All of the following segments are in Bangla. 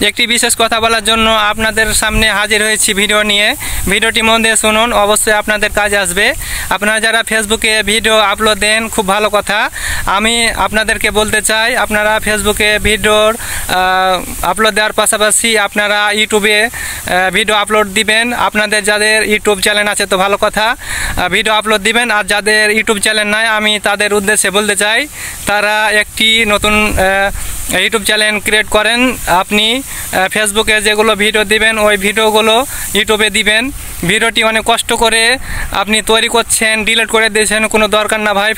একটি বিশেষ কথা বলার জন্য আপনাদের সামনে হাজির হয়েছি ভিডিও নিয়ে। ভিডিওটি মন দিয়ে শুনুন, অবশ্যই আপনাদের কাজে আসবে। আপনারা যারা ফেসবুকে ভিডিও আপলোড দেন খুব ভালো কথা। আমি আপনাদেরকে বলতে চাই, আপনারা ফেসবুকে ভিডিওর আপলোড দেওয়ার পাশাপাশি আপনারা ইউটিউবে ভিডিও আপলোড দিবেন। আপনাদের যাদের ইউটিউব চ্যানেল আছে তো ভালো কথা, ভিডিও আপলোড দিবেন। আর যাদের ইউটিউব চ্যানেল নাই, আমি তাদের উদ্দেশ্যে বলতে চাই, তারা একটি নতুন ইউটিউব চ্যানেল ক্রিয়েট করেন। আপনি ফেসবুকে যেগুলো ভিডিও দিবেন ওই ভিডিওগুলো ইউটিউবে দিবেন। ভিডিওটি অনেক কষ্ট করে আপনি তৈরি করছেন, ডিলিট করে দিয়েছেন, কোনো দরকার না ভাই।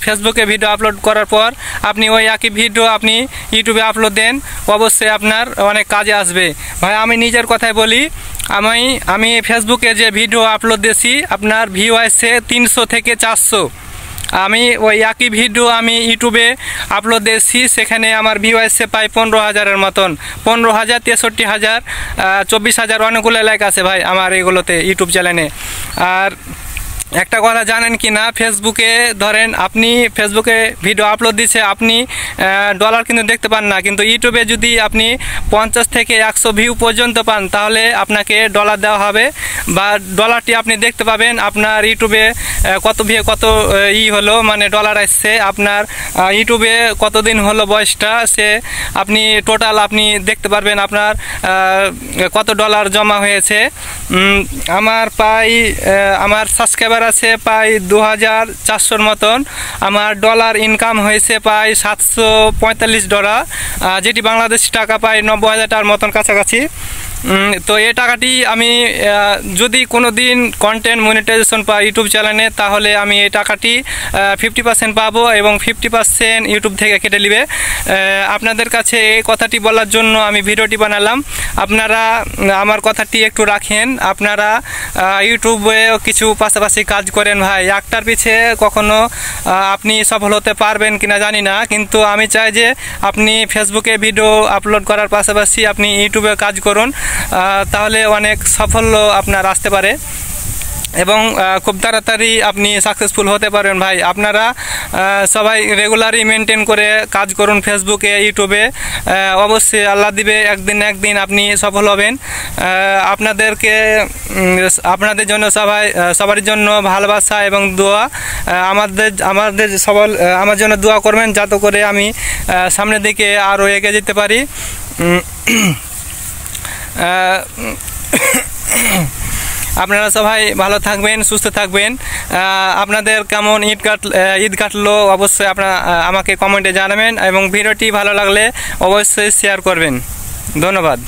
ফেসবুকে ভিডিও আপলোড করার পর আপনি ওই একই ভিডিও আপনি ইউটিউবে আপলোড দেন, অবশ্যই আপনার অনেক কাজে আসবে ভাই। আমি নিজের কথাই বলি, আমি ফেসবুকে যে ভিডিও আপলোড দিয়েছি আপনার ভিউ আসছে 300 থেকে 400। আমি ওই একই ভিডিও আমি ইউটিউবে আপলোড দিয়েছি, সেখানে আমার ভিউ আসছে প্রায় 15,000-এর মতন। 15,000, 63,000, 24,000 অনেকগুলো লাইক আছে ভাই আমার এগুলোতে ইউটিউব চ্যানেলে। আর একটা কথা জানেন কি না, ফেসবুকে ধরেন আপনি ফেসবুকে ভিডিও আপলোড দিচ্ছে, আপনি ডলার কিন্তু দেখতে পান না, কিন্তু ইউটিউবে যদি আপনি 50 থেকে 100 ভিউ পর্যন্ত পান তাহলে আপনাকে ডলার দেওয়া হবে, বা ডলারটি আপনি দেখতে পাবেন আপনার ইউটিউবে কত ভিউ কত হলো, মানে ডলার আসছে আপনার ইউটিউবে কতদিন হলো বয়সটা, সে আপনি টোটাল আপনি দেখতে পারবেন আপনার কত ডলার জমা হয়েছে। আমার সাবস্ক্রাইবার আছে প্রায় 2,400-র মতন। আমার ডলার ইনকাম হয়েছে প্রায় $745, যেটি বাংলাদেশি টাকা প্রায় 90,000 টাকার মতন কাছাকাছি। তো এই টাকাটি আমি যদি কোনো দিন কন্টেন্ট মনিটাইজেশন পাই ইউটিউব চ্যানেলে, তাহলে আমি এই টাকাটি 50% পাবো এবং 50% ইউটিউব থেকে কেটে নেবে। আপনাদের কাছে এই কথাটি বলার জন্য আমি ভিডিওটি বানালাম। আপনারা আমার কথাটি একটু রাখেন, আপনারা ইউটিউবেও কিছু পাশাপাশি কাজ করেন ভাই। একটার পিছে কখনো আপনি সফল হতে পারবেন কিনা জানি না, কিন্তু আমি চাই যে আপনি ফেসবুকে ভিডিও আপলোড করার পাশাপাশি আপনি ইউটিউবে কাজ করুন, তাহলে অনেক সাফল্য আপনার আসতে পারে এবং খুব তাড়াতাড়ি আপনি সাকসেসফুল হতে পারেন ভাই। আপনারা সবাই রেগুলারই মেনটেন করে কাজ করুন ফেসবুকে ইউটিউবে, অবশ্যই আল্লাহ দিবে একদিন আপনি সফল হবেন। আপনাদের জন্য সবার জন্য ভালোবাসা এবং দোয়া। আমার জন্য দোয়া করবেন, যাতে করে আমি সামনের দিকে আরও এগিয়ে যেতে পারি। আপনারা সবাই ভালো থাকবেন, সুস্থ থাকবেন। আপনাদের কেমন ঈদ কাটলো অবশ্যই আপনারা আমাকে কমেন্টে জানাবেন এবং ভিডিওটি ভালো লাগলে অবশ্যই শেয়ার করবেন। ধন্যবাদ।